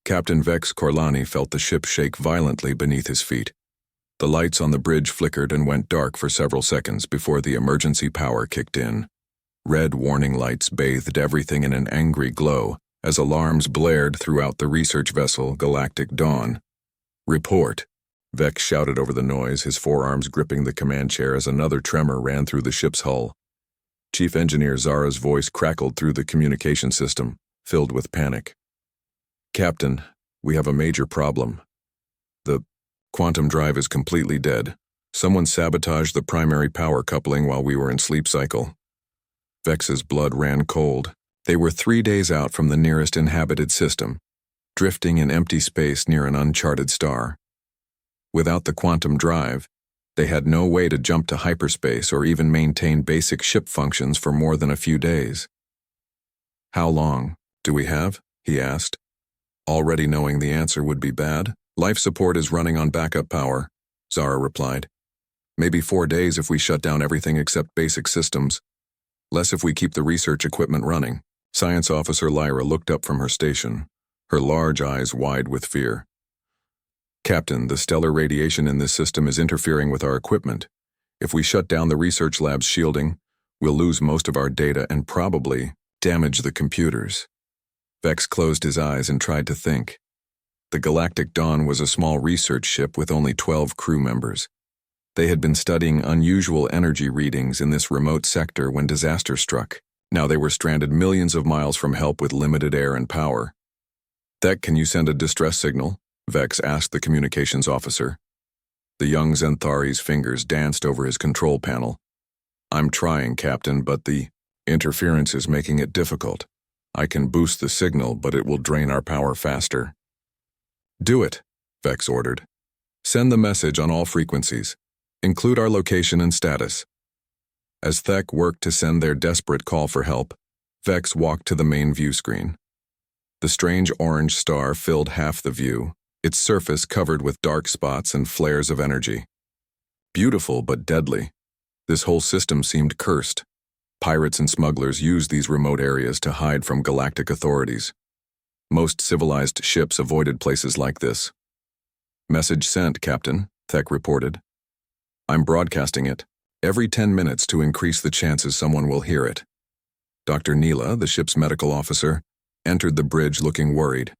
Captain Vex Corlani felt the ship shake violently beneath his feet. The lights on the bridge flickered and went dark for several seconds before the emergency power kicked in. Red warning lights bathed everything in an angry glow as alarms blared throughout the research vessel Galactic Dawn. "Report," Vex shouted over the noise, his forearms gripping the command chair as another tremor ran through the ship's hull. Chief Engineer Zara's voice crackled through the communication system, filled with panic. "Captain, we have a major problem. The quantum drive is completely dead. Someone sabotaged the primary power coupling while we were in sleep cycle." Vex's blood ran cold. They were 3 days out from the nearest inhabited system, drifting in empty space near an uncharted star. Without the quantum drive, they had no way to jump to hyperspace or even maintain basic ship functions for more than a few days. "How long do we have?" he asked, already knowing the answer would be bad. "Life support is running on backup power," Zara replied. "Maybe 4 days if we shut down everything except basic systems. Less if we keep the research equipment running." Science Officer Lyra looked up from her station, her large eyes wide with fear. "Captain, the stellar radiation in this system is interfering with our equipment. If we shut down the research lab's shielding, we'll lose most of our data and probably damage the computers." Vex closed his eyes and tried to think. The Galactic Dawn was a small research ship with only 12 crew members. They had been studying unusual energy readings in this remote sector when disaster struck. Now they were stranded millions of miles from help with limited air and power. "Thek, can you send a distress signal?" Vex asked the communications officer. The young Zenthari's fingers danced over his control panel. "I'm trying, Captain, but the interference is making it difficult. I can boost the signal, but it will drain our power faster." "Do it," Vex ordered. "Send the message on all frequencies. Include our location and status." As Thek worked to send their desperate call for help, Vex walked to the main view screen. The strange orange star filled half the view, its surface covered with dark spots and flares of energy. Beautiful but deadly. This whole system seemed cursed. Pirates and smugglers used these remote areas to hide from galactic authorities. Most civilized ships avoided places like this. "Message sent, Captain," Thek reported. "I'm broadcasting it every 10 minutes to increase the chances someone will hear it." Dr. Neela, the ship's medical officer, entered the bridge looking worried.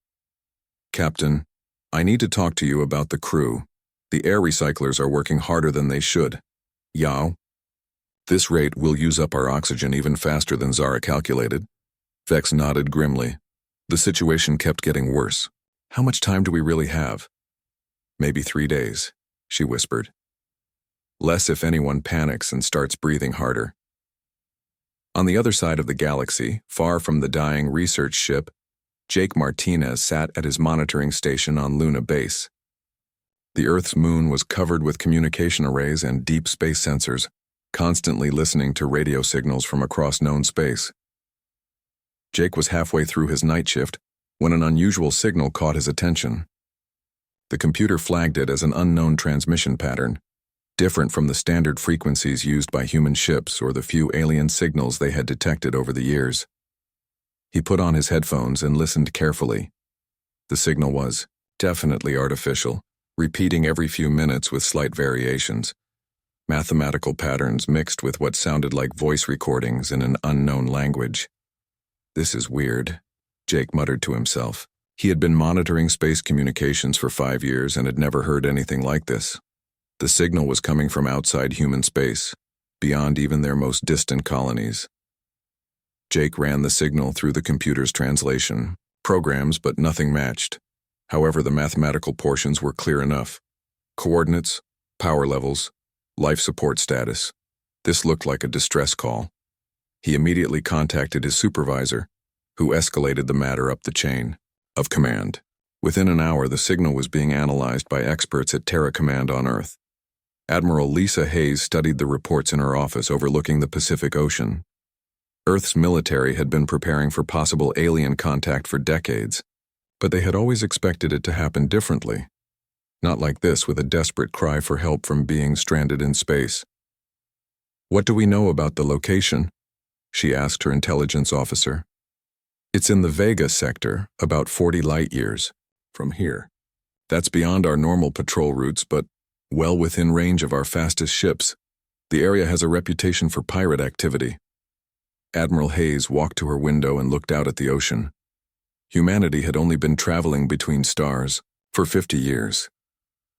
"Captain, I need to talk to you about the crew. The air recyclers are working harder than they should. Yao? This rate will use up our oxygen even faster than Zara calculated." Vex nodded grimly. The situation kept getting worse. "How much time do we really have?" "Maybe 3 days," she whispered. "Less if anyone panics and starts breathing harder." On the other side of the galaxy, far from the dying research ship, Jake Martinez sat at his monitoring station on Luna Base. The Earth's moon was covered with communication arrays and deep space sensors, constantly listening to radio signals from across known space. Jake was halfway through his night shift when an unusual signal caught his attention. The computer flagged it as an unknown transmission pattern, different from the standard frequencies used by human ships or the few alien signals they had detected over the years. He put on his headphones and listened carefully. The signal was definitely artificial, repeating every few minutes with slight variations. Mathematical patterns mixed with what sounded like voice recordings in an unknown language. "This is weird," Jake muttered to himself. He had been monitoring space communications for 5 years and had never heard anything like this. The signal was coming from outside human space, beyond even their most distant colonies. Jake ran the signal through the computer's translation programs, but nothing matched. However, the mathematical portions were clear enough. Coordinates, power levels, life support status. This looked like a distress call. He immediately contacted his supervisor, who escalated the matter up the chain of command. Within an hour, the signal was being analyzed by experts at Terra Command on Earth. Admiral Lisa Hayes studied the reports in her office overlooking the Pacific Ocean. Earth's military had been preparing for possible alien contact for decades, but they had always expected it to happen differently. Not like this, with a desperate cry for help from beings stranded in space. "What do we know about the location?" she asked her intelligence officer. "It's in the Vega sector, about 40 light years. from here. That's beyond our normal patrol routes, but well within range of our fastest ships. The area has a reputation for pirate activity. Admiral Hayes walked to her window and looked out at the ocean. Humanity had only been traveling between stars for 50 years.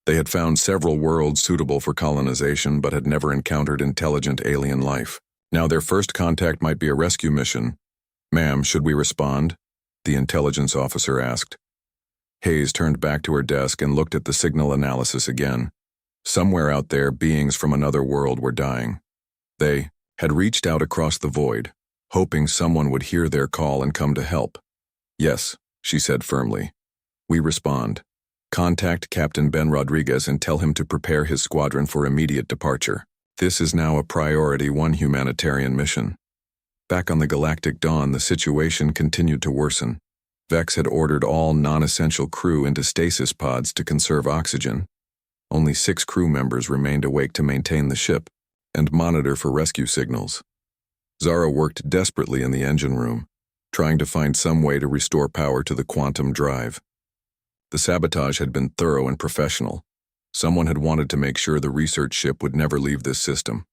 They had found several worlds suitable for colonization but had never encountered intelligent alien life. Now their first contact might be a rescue mission. "Ma'am, should we respond?" the intelligence officer asked. Hayes turned back to her desk and looked at the signal analysis again. Somewhere out there, beings from another world were dying. They had reached out across the void, hoping someone would hear their call and come to help. "Yes," she said firmly. "We respond. Contact Captain Ben Rodriguez and tell him to prepare his squadron for immediate departure. This is now a Priority 1 humanitarian mission." Back on the Galactic Dawn, the situation continued to worsen. Vex had ordered all non-essential crew into stasis pods to conserve oxygen. Only 6 crew members remained awake to maintain the ship and monitor for rescue signals. Zara worked desperately in the engine room, trying to find some way to restore power to the quantum drive. The sabotage had been thorough and professional. Someone had wanted to make sure the research ship would never leave this system.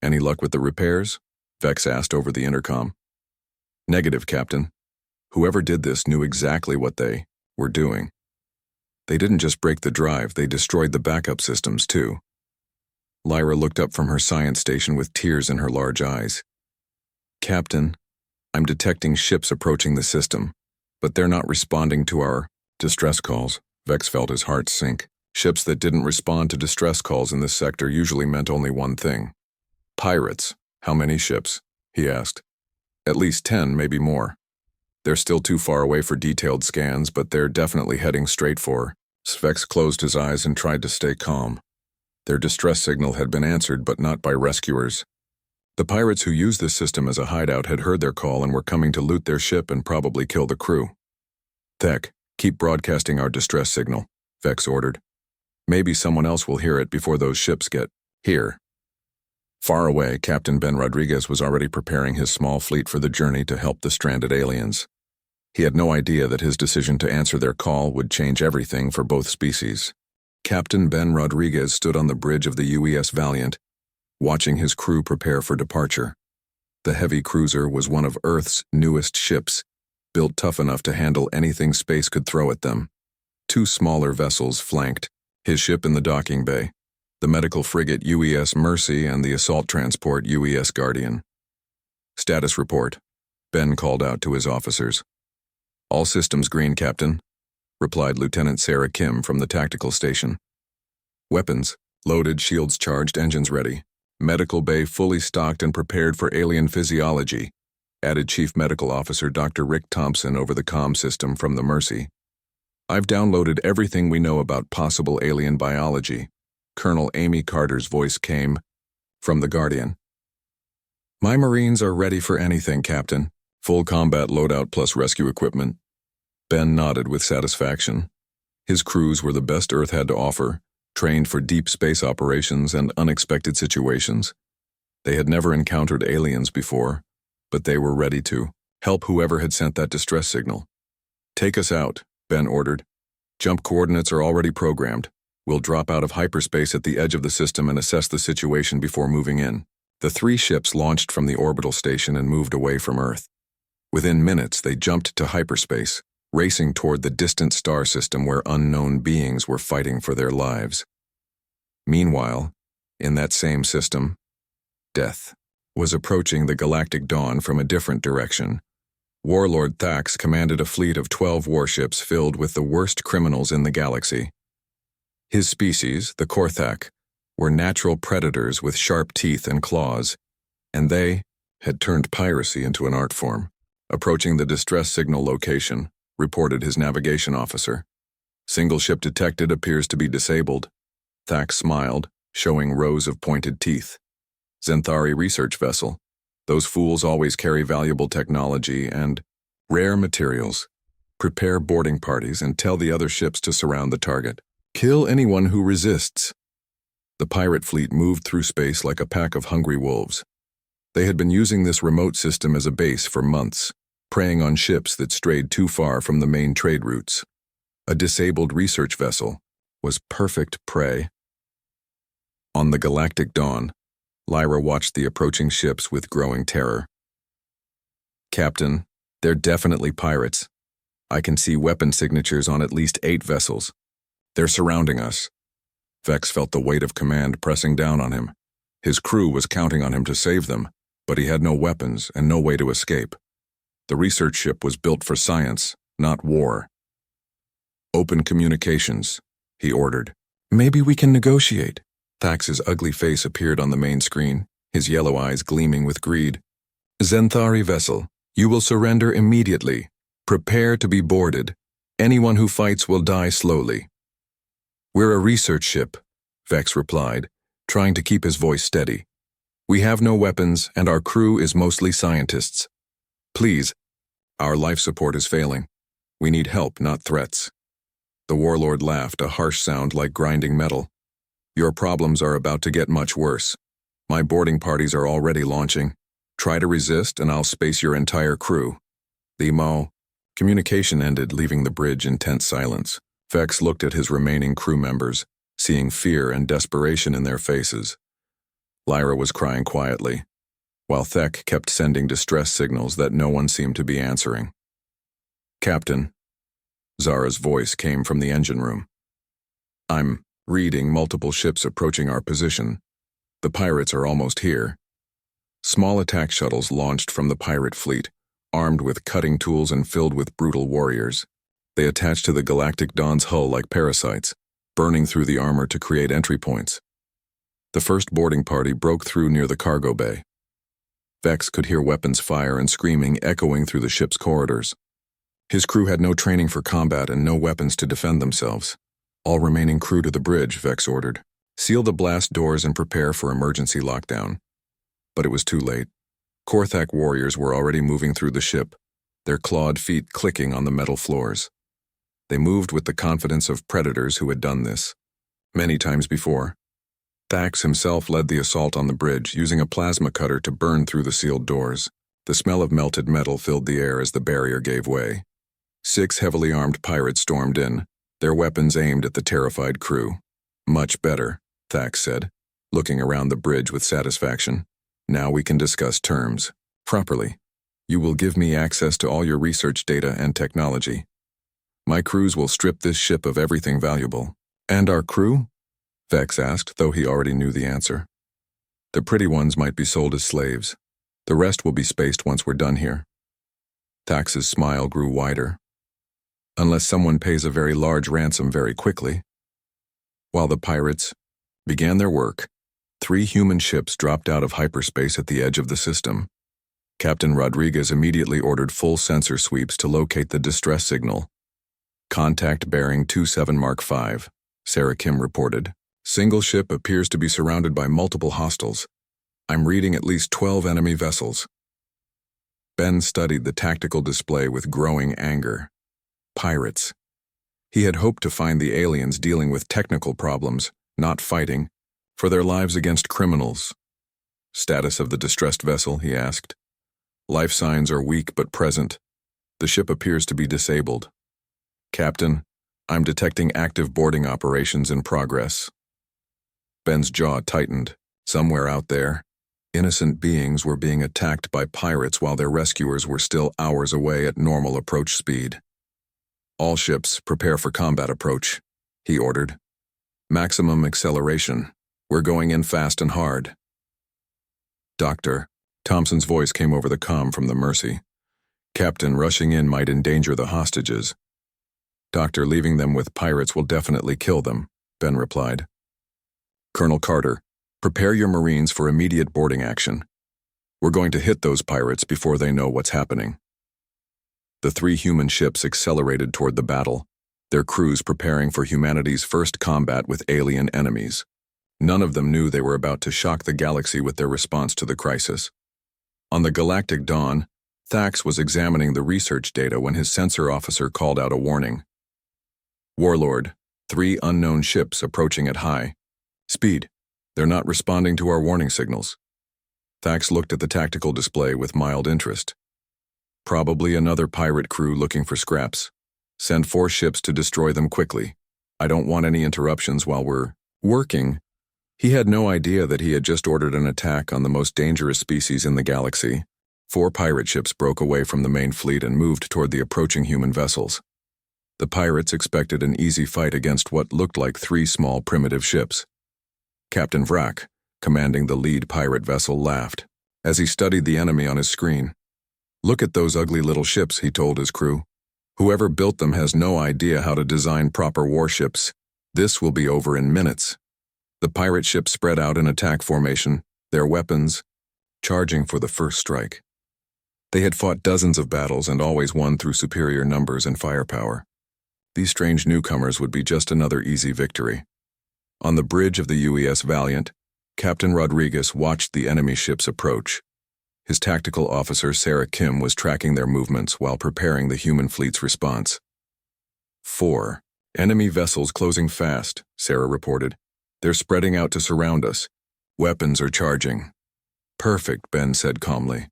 "Any luck with the repairs?" Vex asked over the intercom. "Negative, Captain. Whoever did this knew exactly what they were doing. They didn't just break the drive, they destroyed the backup systems too." Lyra looked up from her science station with tears in her large eyes. "Captain, I'm detecting ships approaching the system, but they're not responding to our distress calls." Vex felt his heart sink. Ships that didn't respond to distress calls in this sector usually meant only one thing. "Pirates. How many ships?" he asked. "At least 10, maybe more. They're still too far away for detailed scans, but they're definitely heading straight for." Vex closed his eyes and tried to stay calm. Their distress signal had been answered, but not by rescuers. The pirates who used this system as a hideout had heard their call and were coming to loot their ship and probably kill the crew. "Tech, keep broadcasting our distress signal," Vex ordered. "Maybe someone else will hear it before those ships get here." Far away, Captain Ben Rodriguez was already preparing his small fleet for the journey to help the stranded aliens. He had no idea that his decision to answer their call would change everything for both species. Captain Ben Rodriguez stood on the bridge of the UES Valiant, watching his crew prepare for departure. The heavy cruiser was one of Earth's newest ships, built tough enough to handle anything space could throw at them. 2 smaller vessels flanked his ship in the docking bay, the medical frigate UES Mercy and the assault transport UES Guardian. "Status report," Ben called out to his officers. "All systems green, Captain," replied Lieutenant Sarah Kim from the tactical station. "Weapons, loaded, shields charged, engines ready. Medical bay fully stocked and prepared for alien physiology," added Chief Medical Officer Dr. Rick Thompson over the comm system from the Mercy. "I've downloaded everything we know about possible alien biology," Colonel Amy Carter's voice came from the Guardian. "My Marines are ready for anything, Captain. Full combat loadout plus rescue equipment." Ben nodded with satisfaction. His crews were the best Earth had to offer, trained for deep space operations and unexpected situations. They had never encountered aliens before, but they were ready to help whoever had sent that distress signal. "Take us out," Ben ordered. "Jump coordinates are already programmed. We'll drop out of hyperspace at the edge of the system and assess the situation before moving in." The 3 ships launched from the orbital station and moved away from Earth. Within minutes, they jumped to hyperspace, racing toward the distant star system where unknown beings were fighting for their lives. Meanwhile, in that same system, death was approaching the Galactic Dawn from a different direction. Warlord Thax commanded a fleet of 12 warships filled with the worst criminals in the galaxy. His species, the Korthak, were natural predators with sharp teeth and claws, and they had turned piracy into an art form. "Approaching the distress signal location," reported his navigation officer. "Single ship detected, appears to be disabled." Thax smiled, showing rows of pointed teeth. "Zenthari research vessel. Those fools always carry valuable technology and rare materials. Prepare boarding parties and tell the other ships to surround the target. Kill anyone who resists." The pirate fleet moved through space like a pack of hungry wolves. They had been using this remote system as a base for months, preying on ships that strayed too far from the main trade routes. A disabled research vessel was perfect prey. On the galactic dawn, Lyra watched the approaching ships with growing terror. "Captain, they're definitely pirates. I can see weapon signatures on at least 8 vessels. They're surrounding us." Vex felt the weight of command pressing down on him. His crew was counting on him to save them, but he had no weapons and no way to escape. The research ship was built for science, not war. "Open communications," he ordered. "Maybe we can negotiate." Thax's ugly face appeared on the main screen, his yellow eyes gleaming with greed. "Zenthari vessel, you will surrender immediately. Prepare to be boarded. Anyone who fights will die slowly." "We're a research ship," Vex replied, trying to keep his voice steady. "We have no weapons, and our crew is mostly scientists. Please, our life support is failing. We need help, not threats." The warlord laughed, a harsh sound like grinding metal. "Your problems are about to get much worse. My boarding parties are already launching. Try to resist, and I'll space your entire crew." Communication ended, leaving the bridge in tense silence. Vex looked at his remaining crew members, seeing fear and desperation in their faces. Lyra was crying quietly, while Thek kept sending distress signals that no one seemed to be answering. "Captain," Zara's voice came from the engine room. "I'm reading multiple ships approaching our position. The pirates are almost here." Small attack shuttles launched from the pirate fleet, armed with cutting tools and filled with brutal warriors. They attached to the Galactic Dawn's hull like parasites, burning through the armor to create entry points. The first boarding party broke through near the cargo bay. Vex could hear weapons fire and screaming echoing through the ship's corridors. His crew had no training for combat and no weapons to defend themselves. "All remaining crew to the bridge," Vex ordered. "Seal the blast doors and prepare for emergency lockdown." But it was too late. Korthak warriors were already moving through the ship, their clawed feet clicking on the metal floors. They moved with the confidence of predators who had done this many times before. Thax himself led the assault on the bridge, using a plasma cutter to burn through the sealed doors. The smell of melted metal filled the air as the barrier gave way. 6 heavily armed pirates stormed in, their weapons aimed at the terrified crew. "Much better," Thax said, looking around the bridge with satisfaction. "Now we can discuss terms. Properly. You will give me access to all your research data and technology. My crews will strip this ship of everything valuable." "And our crew?" Vex asked, though he already knew the answer. "The pretty ones might be sold as slaves. The rest will be spaced once we're done here." Thax's smile grew wider. "Unless someone pays a very large ransom very quickly." While the pirates began their work, 3 human ships dropped out of hyperspace at the edge of the system. Captain Rodriguez immediately ordered full sensor sweeps to locate the distress signal. "Contact bearing 27 Mark 5, Sarah Kim reported. "Single ship appears to be surrounded by multiple hostiles. I'm reading at least 12 enemy vessels." Ben studied the tactical display with growing anger. Pirates. He had hoped to find the aliens dealing with technical problems, not fighting, for their lives against criminals. "Status of the distressed vessel?" he asked. "Life signs are weak but present. The ship appears to be disabled." "Captain, I'm detecting active boarding operations in progress." Ben's jaw tightened. Somewhere out there, innocent beings were being attacked by pirates while their rescuers were still hours away at normal approach speed. "All ships, prepare for combat approach," he ordered. "Maximum acceleration. We're going in fast and hard." "Doctor," Thompson's voice came over the comm from the Mercy. "Captain, rushing in might endanger the hostages." "Doctor, leaving them with pirates will definitely kill them," Ben replied. "Colonel Carter, prepare your Marines for immediate boarding action. We're going to hit those pirates before they know what's happening." The 3 human ships accelerated toward the battle, their crews preparing for humanity's first combat with alien enemies. None of them knew they were about to shock the galaxy with their response to the crisis. On the Galactic Dawn, Thax was examining the research data when his sensor officer called out a warning. "Warlord, 3 unknown ships approaching at high speed. They're not responding to our warning signals." Thax looked at the tactical display with mild interest. "Probably another pirate crew looking for scraps. Send 4 ships to destroy them quickly. I don't want any interruptions while we're working. He had no idea that he had just ordered an attack on the most dangerous species in the galaxy. 4 pirate ships broke away from the main fleet and moved toward the approaching human vessels. The pirates expected an easy fight against what looked like 3 small primitive ships. Captain Vrak, commanding the lead pirate vessel, laughed as he studied the enemy on his screen. "Look at those ugly little ships," he told his crew. "Whoever built them has no idea how to design proper warships. This will be over in minutes." The pirate ships spread out in attack formation, their weapons charging for the first strike. They had fought dozens of battles and always won through superior numbers and firepower. These strange newcomers would be just another easy victory. On the bridge of the UES Valiant, Captain Rodriguez watched the enemy ships approach. His tactical officer, Sarah Kim, was tracking their movements while preparing the human fleet's response. 4 enemy vessels closing fast, Sarah reported. "They're spreading out to surround us. Weapons are charging." "Perfect," Ben said calmly.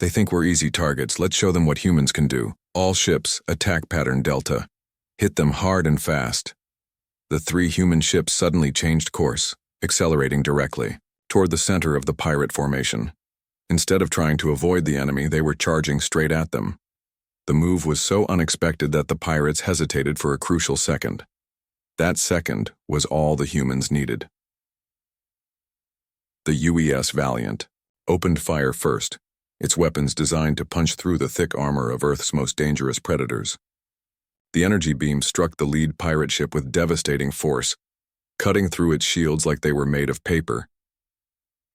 "They think we're easy targets. Let's show them what humans can do. All ships, attack pattern Delta. Hit them hard and fast." The 3 human ships suddenly changed course, accelerating directly toward the center of the pirate formation. Instead of trying to avoid the enemy, they were charging straight at them. The move was so unexpected that the pirates hesitated for a crucial second. That second was all the humans needed. The UES Valiant opened fire first, its weapons designed to punch through the thick armor of Earth's most dangerous predators. The energy beam struck the lead pirate ship with devastating force, cutting through its shields like they were made of paper.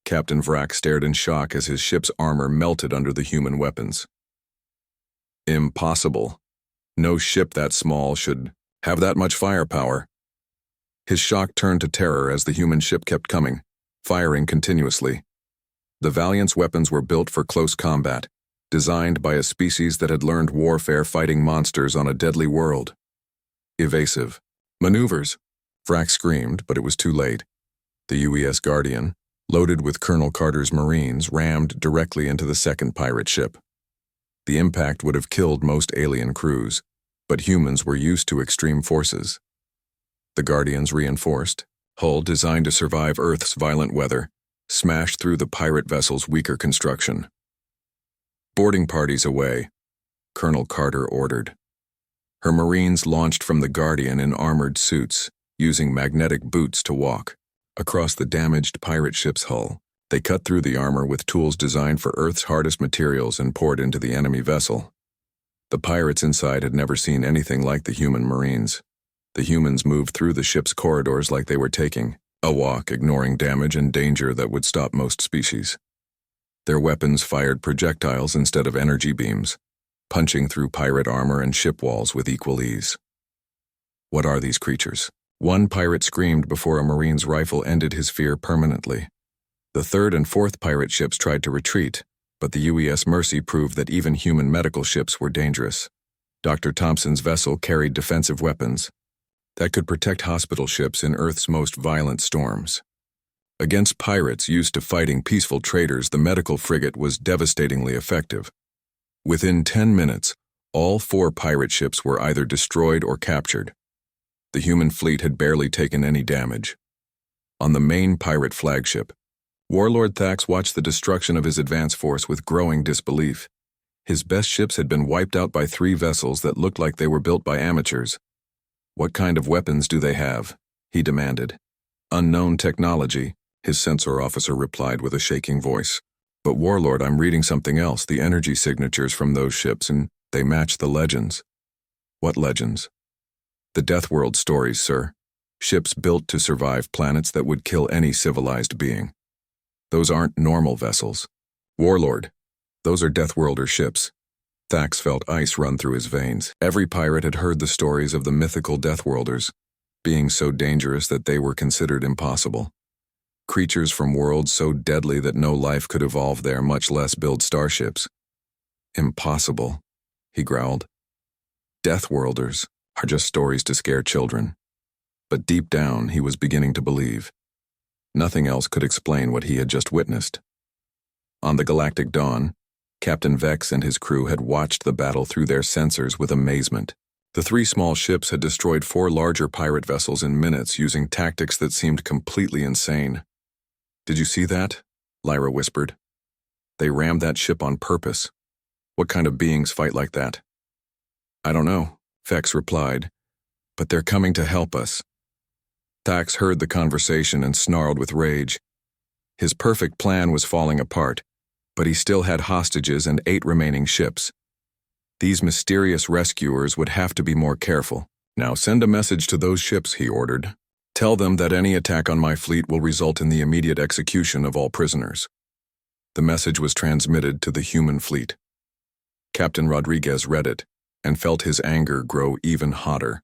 Captain Vrak stared in shock as his ship's armor melted under the human weapons. Impossible. No ship that small should have that much firepower. His shock turned to terror as the human ship kept coming, firing continuously. The Valiant's weapons were built for close combat, designed by a species that had learned warfare fighting monsters on a deadly world. Evasive. "Maneuvers!" Vrak screamed, but it was too late. The UES Guardian, loaded with Colonel Carter's Marines, rammed directly into the second pirate ship. The impact would have killed most alien crews, but humans were used to extreme forces. The Guardian's reinforced hull, designed to survive Earth's violent weather, smashed through the pirate vessel's weaker construction. "Boarding parties away," Colonel Carter ordered. Her Marines launched from the Guardian in armored suits, using magnetic boots to walk across the damaged pirate ship's hull. They cut through the armor with tools designed for Earth's hardest materials and poured into the enemy vessel. The pirates inside had never seen anything like the human Marines. The humans moved through the ship's corridors like they were taking a walk, ignoring damage and danger that would stop most species. Their weapons fired projectiles instead of energy beams, punching through pirate armor and ship walls with equal ease. "What are these creatures?" One pirate screamed before a Marine's rifle ended his fear permanently. The 3rd and 4th pirate ships tried to retreat, but the UES Mercy proved that even human medical ships were dangerous. Dr. Thompson's vessel carried defensive weapons that could protect hospital ships in Earth's most violent storms. Against pirates used to fighting peaceful traders, the medical frigate was devastatingly effective. Within 10 minutes, all 4 pirate ships were either destroyed or captured. The human fleet had barely taken any damage. On the main pirate flagship, Warlord Thax watched the destruction of his advance force with growing disbelief. His best ships had been wiped out by 3 vessels that looked like they were built by amateurs. "What kind of weapons do they have?" he demanded. "Unknown technology," his sensor officer replied with a shaking voice. "But Warlord, I'm reading something else, the energy signatures from those ships, and they match the legends." "What legends?" "The Deathworld stories, sir. Ships built to survive planets that would kill any civilized being. Those aren't normal vessels. Warlord, those are Deathworlder ships." Thax felt ice run through his veins. Every pirate had heard the stories of the mythical Deathworlders, being so dangerous that they were considered impossible. Creatures from worlds so deadly that no life could evolve there, much less build starships. "Impossible," he growled. "Deathworlders are just stories to scare children." But deep down, he was beginning to believe. Nothing else could explain what he had just witnessed. On the Galactic Dawn, Captain Vex and his crew had watched the battle through their sensors with amazement. The three small ships had destroyed four larger pirate vessels in minutes using tactics that seemed completely insane. "Did you see that?" Lyra whispered. "They rammed that ship on purpose. What kind of beings fight like that?" "I don't know," Fex replied, "but they're coming to help us." Thax heard the conversation and snarled with rage. His perfect plan was falling apart, but he still had hostages and 8 remaining ships. These mysterious rescuers would have to be more careful. "Now send a message to those ships," he ordered. "Tell them that any attack on my fleet will result in the immediate execution of all prisoners." The message was transmitted to the human fleet. Captain Rodriguez read it and felt his anger grow even hotter.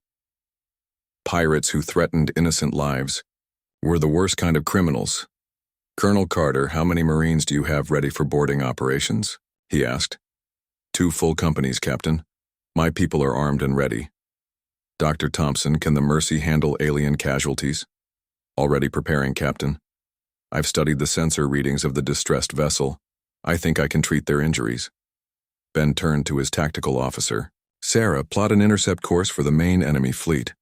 Pirates who threatened innocent lives were the worst kind of criminals. "Colonel Carter, how many Marines do you have ready for boarding operations?" he asked. 2 full companies, Captain. My people are armed and ready." "Dr. Thompson, can the Mercy handle alien casualties?" "Already preparing, Captain. I've studied the sensor readings of the distressed vessel. I think I can treat their injuries." Ben turned to his tactical officer. "Sarah, plot an intercept course for the main enemy fleet.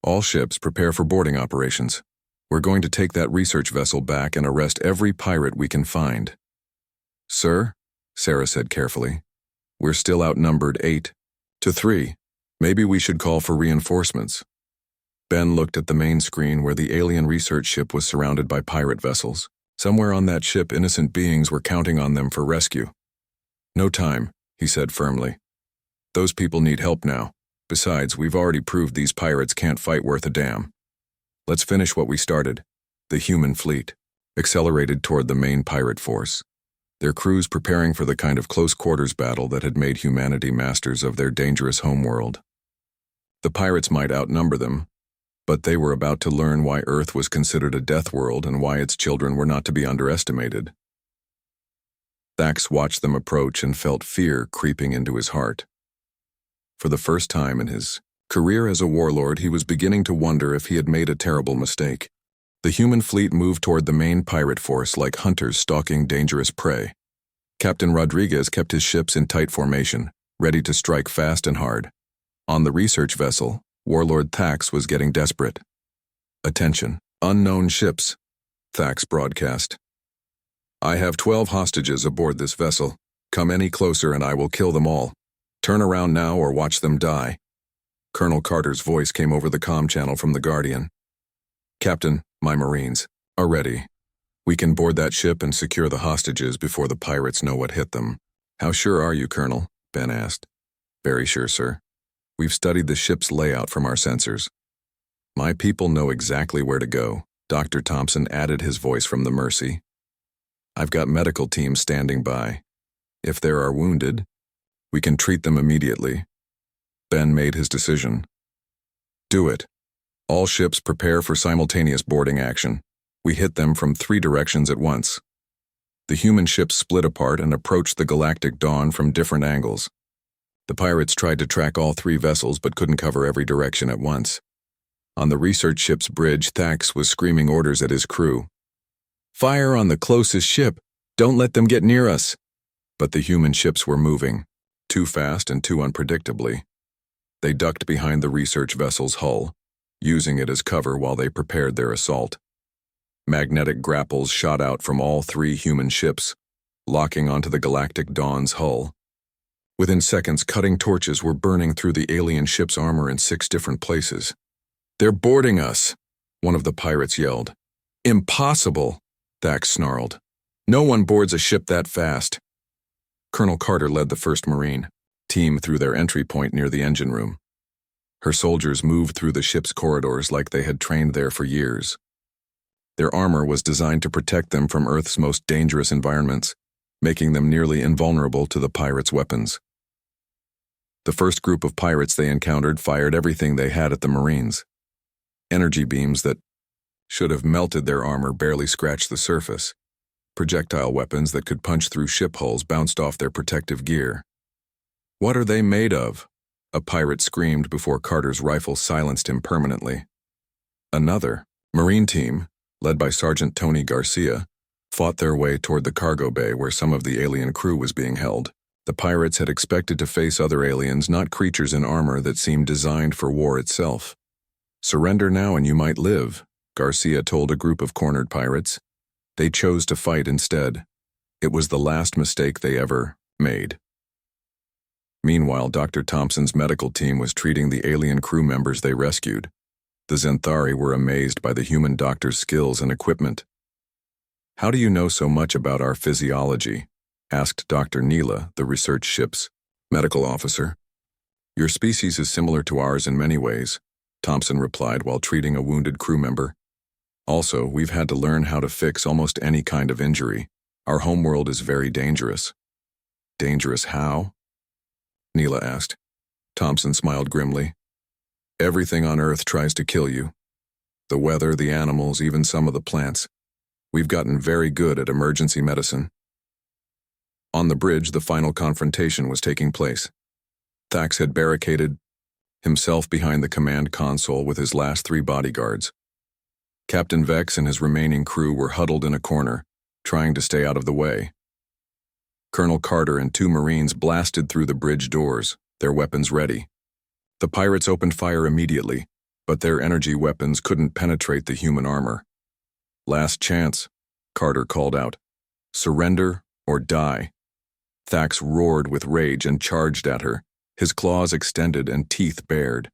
All ships prepare for boarding operations. We're going to take that research vessel back and arrest every pirate we can find." "Sir," Sarah said carefully, "we're still outnumbered 8-3. Maybe we should call for reinforcements." Ben looked at the main screen where the alien research ship was surrounded by pirate vessels. Somewhere on that ship, innocent beings were counting on them for rescue. "No time," he said firmly. "Those people need help now. Besides, we've already proved these pirates can't fight worth a damn. Let's finish what we started." The human fleet accelerated toward the main pirate force, their crews preparing for the kind of close-quarters battle that had made humanity masters of their dangerous homeworld. The pirates might outnumber them, but they were about to learn why Earth was considered a death world and why its children were not to be underestimated. Thax watched them approach and felt fear creeping into his heart. For the first time in his career as a warlord, he was beginning to wonder if he had made a terrible mistake. The human fleet moved toward the main pirate force like hunters stalking dangerous prey. Captain Rodriguez kept his ships in tight formation, ready to strike fast and hard. On the research vessel, Warlord Thax was getting desperate. "Attention, unknown ships," Thax broadcast. "I have 12 hostages aboard this vessel. Come any closer and I will kill them all. Turn around now or watch them die." Colonel Carter's voice came over the comm channel from the Guardian. "Captain, my Marines are ready. We can board that ship and secure the hostages before the pirates know what hit them." "How sure are you, Colonel?" Ben asked. "Very sure, sir. We've studied the ship's layout from our sensors. My people know exactly where to go." Dr. Thompson added his voice from the Mercy. "I've got medical teams standing by. If there are wounded, we can treat them immediately." Ben made his decision. "Do it. All ships prepare for simultaneous boarding action. We hit them from 3 directions at once." The human ships split apart and approached the Galactic Dawn from different angles. The pirates tried to track all 3 vessels but couldn't cover every direction at once. On the research ship's bridge, Thax was screaming orders at his crew. "Fire on the closest ship! Don't let them get near us!" But the human ships were moving, too fast and too unpredictably. They ducked behind the research vessel's hull, using it as cover while they prepared their assault. Magnetic grapples shot out from all 3 human ships, locking onto the Galactic Dawn's hull. Within seconds, cutting torches were burning through the alien ship's armor in 6 different places. "They're boarding us," one of the pirates yelled. "Impossible," Thax snarled. "No one boards a ship that fast." Colonel Carter led the 1st Marine team through their entry point near the engine room. Her soldiers moved through the ship's corridors like they had trained there for years. Their armor was designed to protect them from Earth's most dangerous environments, making them nearly invulnerable to the pirates' weapons. The first group of pirates they encountered fired everything they had at the Marines. Energy beams that should have melted their armor barely scratched the surface. Projectile weapons that could punch through ship hulls bounced off their protective gear. "What are they made of?" a pirate screamed before Carter's rifle silenced him permanently. Another Marine team, led by Sergeant Tony Garcia, fought their way toward the cargo bay where some of the alien crew was being held. The pirates had expected to face other aliens, not creatures in armor that seemed designed for war itself. "Surrender now and you might live," Garcia told a group of cornered pirates. They chose to fight instead. It was the last mistake they ever made. Meanwhile, Dr. Thompson's medical team was treating the alien crew members they rescued. The Zenthari were amazed by the human doctor's skills and equipment. "How do you know so much about our physiology?" asked Dr. Neela, the research ship's medical officer. "Your species is similar to ours in many ways," Thompson replied while treating a wounded crew member. "Also, we've had to learn how to fix almost any kind of injury. Our homeworld is very dangerous." "Dangerous how?" Neela asked. Thompson smiled grimly. "Everything on Earth tries to kill you. The weather, the animals, even some of the plants. We've gotten very good at emergency medicine." On the bridge, the final confrontation was taking place. Thax had barricaded himself behind the command console with his last 3 bodyguards. Captain Vex and his remaining crew were huddled in a corner, trying to stay out of the way. Colonel Carter and 2 Marines blasted through the bridge doors, their weapons ready. The pirates opened fire immediately, but their energy weapons couldn't penetrate the human armor. "Last chance," Carter called out. "Surrender or die." Thax roared with rage and charged at her, his claws extended and teeth bared.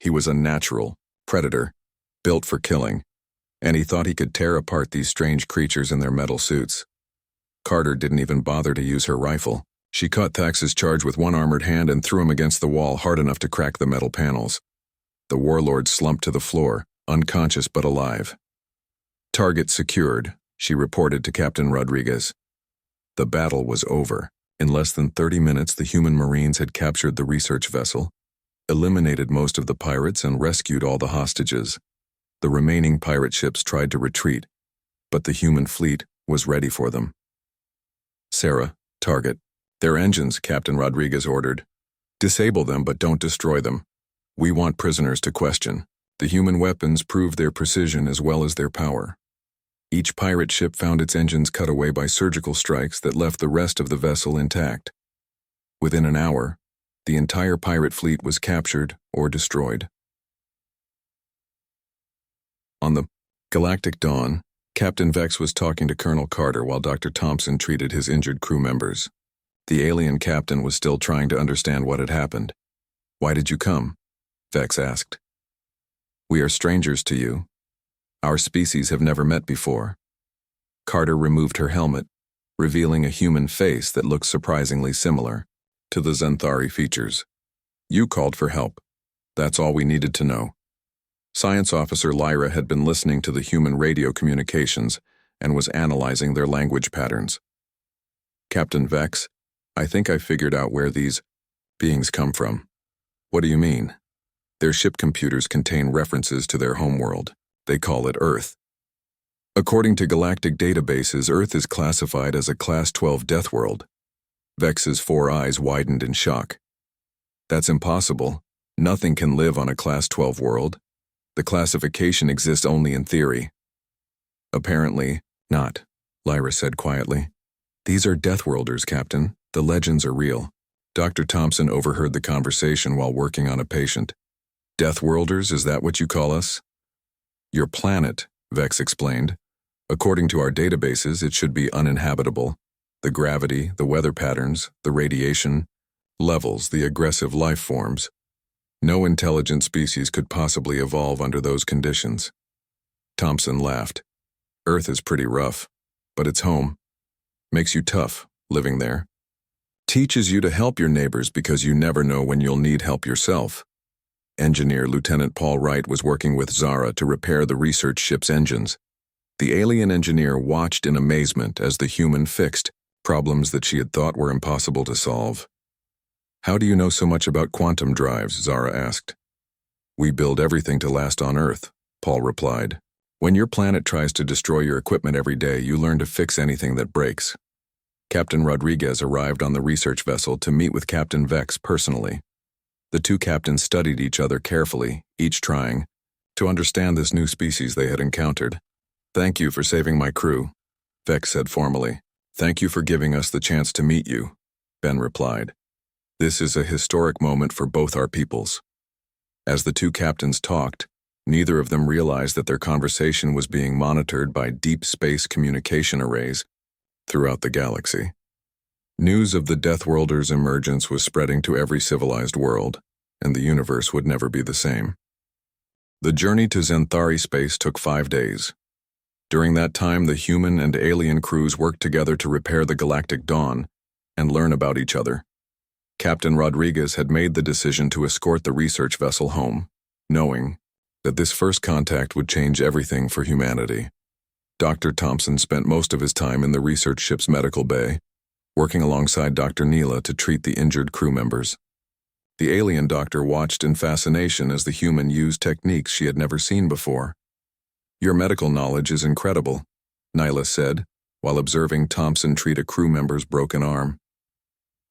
He was a natural predator, built for killing, and he thought he could tear apart these strange creatures in their metal suits. Carter didn't even bother to use her rifle. She caught Thax's charge with one armored hand and threw him against the wall hard enough to crack the metal panels. The warlord slumped to the floor, unconscious but alive. "Target secured," she reported to Captain Rodriguez. The battle was over. In less than 30 minutes, the human Marines had captured the research vessel, eliminated most of the pirates, and rescued all the hostages. The remaining pirate ships tried to retreat, but the human fleet was ready for them. "Sarah, target their engines," Captain Rodriguez ordered. "Disable them, but don't destroy them. We want prisoners to question." The human weapons proved their precision as well as their power. Each pirate ship found its engines cut away by surgical strikes that left the rest of the vessel intact. Within an hour, the entire pirate fleet was captured or destroyed. On the Galactic Dawn, Captain Vex was talking to Colonel Carter while Dr. Thompson treated his injured crew members. The alien captain was still trying to understand what had happened. "Why did you come?" Vex asked. "We are strangers to you. Our species have never met before." Carter removed her helmet, revealing a human face that looked surprisingly similar to the Zenthari features. "You called for help. That's all we needed to know." Science Officer Lyra had been listening to the human radio communications and was analyzing their language patterns. "Captain Vex, I think I figured out where these beings come from." "What do you mean?" "Their ship computers contain references to their homeworld. They call it Earth. According to galactic databases, Earth is classified as a Class 12 death world." Vex's 4 eyes widened in shock. "That's impossible. Nothing can live on a Class 12 world. The classification exists only in theory." "Apparently not," Lyra said quietly. "These are Deathworlders, Captain. The legends are real." Dr. Thompson overheard the conversation while working on a patient. "Deathworlders, is that what you call us?" "Your planet," Vex explained. "According to our databases, it should be uninhabitable. The gravity, the weather patterns, the radiation levels, the aggressive life forms. No intelligent species could possibly evolve under those conditions." Thompson laughed. "Earth is pretty rough, but it's home. Makes you tough, living there. Teaches you to help your neighbors because you never know when you'll need help yourself." Engineer Lieutenant Paul Wright was working with Zara to repair the research ship's engines. The alien engineer watched in amazement as the human fixed problems that she had thought were impossible to solve. "How do you know so much about quantum drives?" Zara asked. "We build everything to last on Earth," Paul replied. "When your planet tries to destroy your equipment every day, you learn to fix anything that breaks." Captain Rodriguez arrived on the research vessel to meet with Captain Vex personally. The 2 captains studied each other carefully, each trying to understand this new species they had encountered. "Thank you for saving my crew," Vex said formally. "Thank you for giving us the chance to meet you." Ben replied. This is a historic moment for both our peoples. As the two captains talked, neither of them realized that their conversation was being monitored by deep space communication arrays throughout the galaxy. News of the Deathworlders' emergence was spreading to every civilized world, and the universe would never be the same. The journey to Xanthari space took 5 days. During that time, the human and alien crews worked together to repair the galactic dawn and learn about each other. Captain Rodriguez had made the decision to escort the research vessel home, knowing that this first contact would change everything for humanity. Dr. Thompson spent most of his time in the research ship's medical bay, working alongside Dr. Neela to treat the injured crew members. The alien doctor watched in fascination as the human used techniques she had never seen before. Your medical knowledge is incredible, Nyla said, while observing Thompson treat a crew member's broken arm.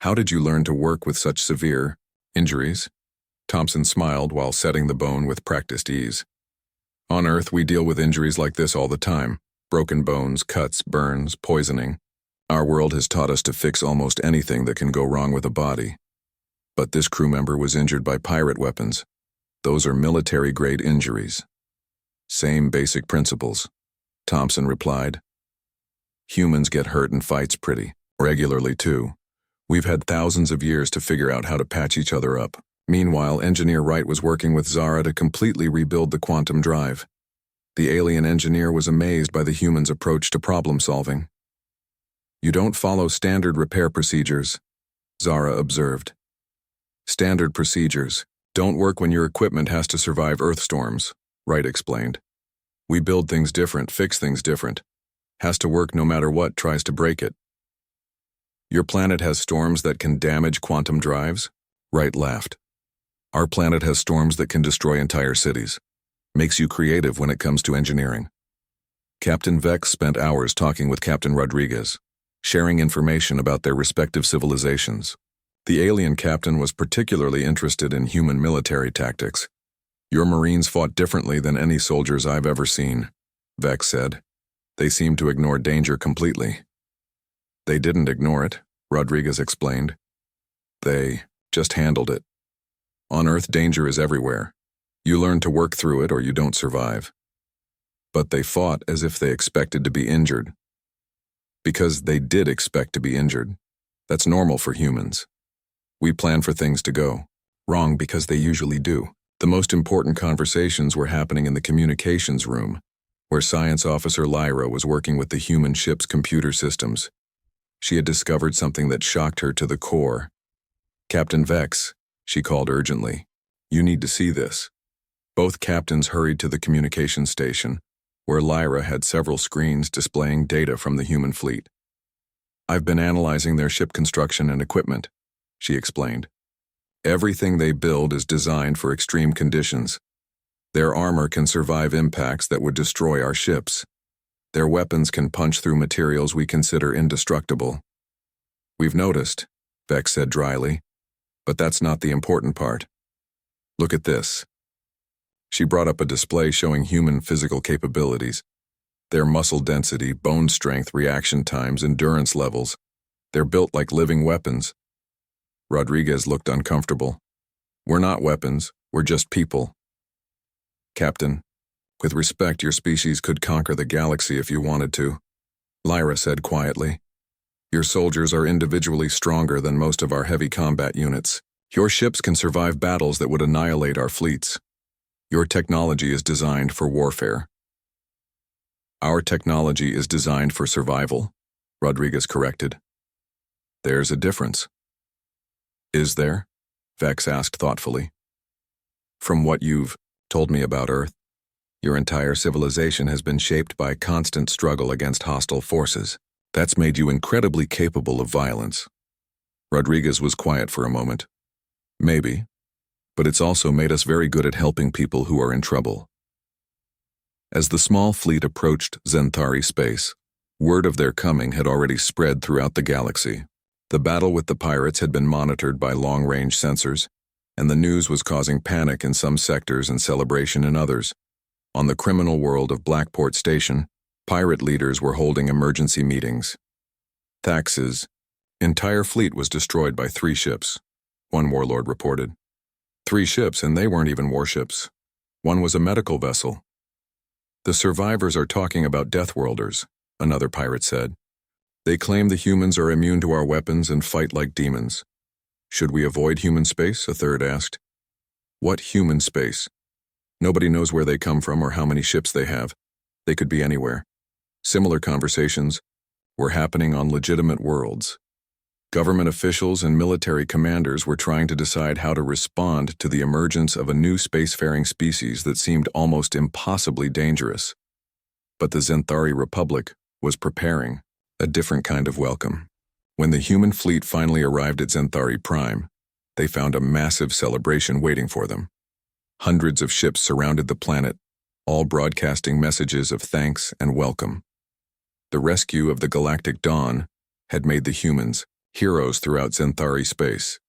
How did you learn to work with such severe injuries? Thompson smiled while setting the bone with practiced ease. On Earth, we deal with injuries like this all the time. Broken bones, cuts, burns, poisoning. Our world has taught us to fix almost anything that can go wrong with a body. But this crew member was injured by pirate weapons. Those are military-grade injuries. Same basic principles, Thompson replied. Humans get hurt in fights pretty regularly too. We've had thousands of years to figure out how to patch each other up. Meanwhile, Engineer Wright was working with Zara to completely rebuild the quantum drive. The alien engineer was amazed by the human's approach to problem solving. You don't follow standard repair procedures, Zara observed. Standard procedures don't work when your equipment has to survive Earth storms, Wright explained. We build things different, fix things different. Has to work no matter what tries to break it. Your planet has storms that can damage quantum drives? Wright laughed. Our planet has storms that can destroy entire cities. Makes you creative when it comes to engineering. Captain Vex spent hours talking with Captain Rodriguez, sharing information about their respective civilizations. The alien captain was particularly interested in human military tactics. Your Marines fought differently than any soldiers I've ever seen, Vex said. They seemed to ignore danger completely. They didn't ignore it, Rodriguez explained. They just handled it. On Earth, danger is everywhere. You learn to work through it or you don't survive. But they fought as if they expected to be injured. Because they did expect to be injured. That's normal for humans. We plan for things to go wrong because they usually do. The most important conversations were happening in the communications room, where Science Officer Lyra was working with the human ship's computer systems. She had discovered something that shocked her to the core. Captain Vex, she called urgently. You need to see this. Both captains hurried to the communication station, where Lyra had several screens displaying data from the human fleet. I've been analyzing their ship construction and equipment, she explained. Everything they build is designed for extreme conditions. Their armor can survive impacts that would destroy our ships. Their weapons can punch through materials we consider indestructible. We've noticed, Vex said dryly, but that's not the important part. Look at this. She brought up a display showing human physical capabilities. Their muscle density, bone strength, reaction times, endurance levels. They're built like living weapons. Rodriguez looked uncomfortable. We're not weapons, we're just people. Captain, with respect, your species could conquer the galaxy if you wanted to, Lyra said quietly. Your soldiers are individually stronger than most of our heavy combat units. Your ships can survive battles that would annihilate our fleets. Your technology is designed for warfare. Our technology is designed for survival, Rodriguez corrected. There's a difference. Is there? Vex asked thoughtfully. From what you've told me about Earth, your entire civilization has been shaped by constant struggle against hostile forces. That's made you incredibly capable of violence. Rodriguez was quiet for a moment. Maybe, but it's also made us very good at helping people who are in trouble. As the small fleet approached Xanthari space, word of their coming had already spread throughout the galaxy. The battle with the pirates had been monitored by long-range sensors, and the news was causing panic in some sectors and celebration in others. On the criminal world of Blackport Station, pirate leaders were holding emergency meetings. Thaxes, Entire fleet was destroyed by 3 ships, one warlord reported. 3 ships, and they weren't even warships. One was a medical vessel. The survivors are talking about Deathworlders, another pirate said. They claim the humans are immune to our weapons and fight like demons. Should we avoid human space? A third asked. What human space? Nobody knows where they come from or how many ships they have. They could be anywhere. Similar conversations were happening on legitimate worlds. Government officials and military commanders were trying to decide how to respond to the emergence of a new spacefaring species that seemed almost impossibly dangerous. But the Zenthari Republic was preparing a different kind of welcome. When the human fleet finally arrived at Zenthari Prime, they found a massive celebration waiting for them. Hundreds of ships surrounded the planet, all broadcasting messages of thanks and welcome. The rescue of the Galactic Dawn had made the humans heroes throughout Zenthari space.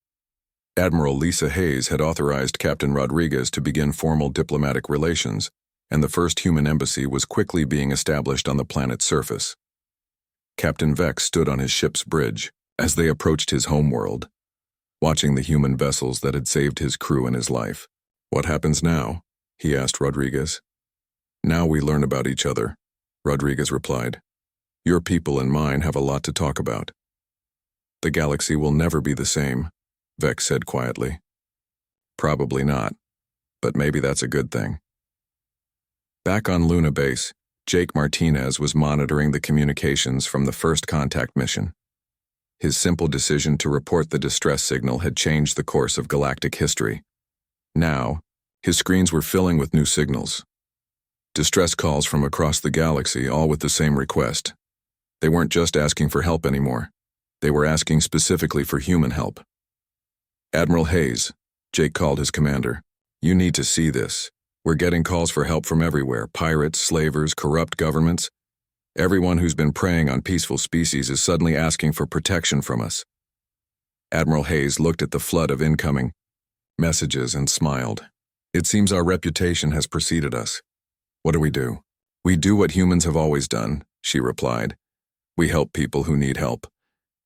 Admiral Lisa Hayes had authorized Captain Rodriguez to begin formal diplomatic relations, and the first human embassy was quickly being established on the planet's surface. Captain Vex stood on his ship's bridge as they approached his homeworld, watching the human vessels that had saved his crew and his life. What happens now? He asked Rodriguez. Now we learn about each other, Rodriguez replied. Your people and mine have a lot to talk about. The galaxy will never be the same, Vex said quietly. Probably not, but maybe that's a good thing. Back on Luna Base, Jake Martinez was monitoring the communications from the first contact mission. His simple decision to report the distress signal had changed the course of galactic history. Now, his screens were filling with new signals. Distress calls from across the galaxy, all with the same request. They weren't just asking for help anymore. They were asking specifically for human help. Admiral Hayes, Jake called his commander. You need to see this. We're getting calls for help from everywhere. Pirates, slavers, corrupt governments. Everyone who's been preying on peaceful species is suddenly asking for protection from us. Admiral Hayes looked at the flood of incoming messages and smiled. It seems our reputation has preceded us. What do? We do what humans have always done, she replied. We help people who need help.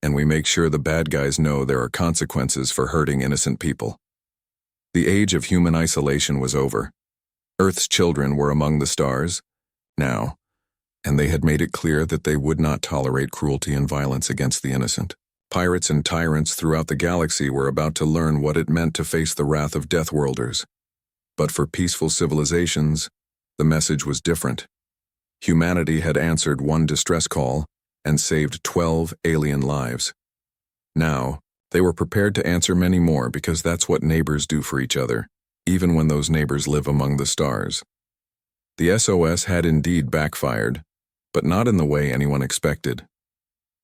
And we make sure the bad guys know there are consequences for hurting innocent people. The age of human isolation was over. Earth's children were among the stars, now, and they had made it clear that they would not tolerate cruelty and violence against the innocent. Pirates and tyrants throughout the galaxy were about to learn what it meant to face the wrath of Deathworlders. But for peaceful civilizations, the message was different. Humanity had answered one distress call and saved 12 alien lives. Now, they were prepared to answer many more because that's what neighbors do for each other, even when those neighbors live among the stars. The SOS had indeed backfired, but not in the way anyone expected.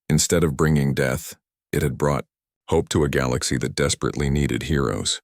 Instead of bringing death, it had brought hope to a galaxy that desperately needed heroes.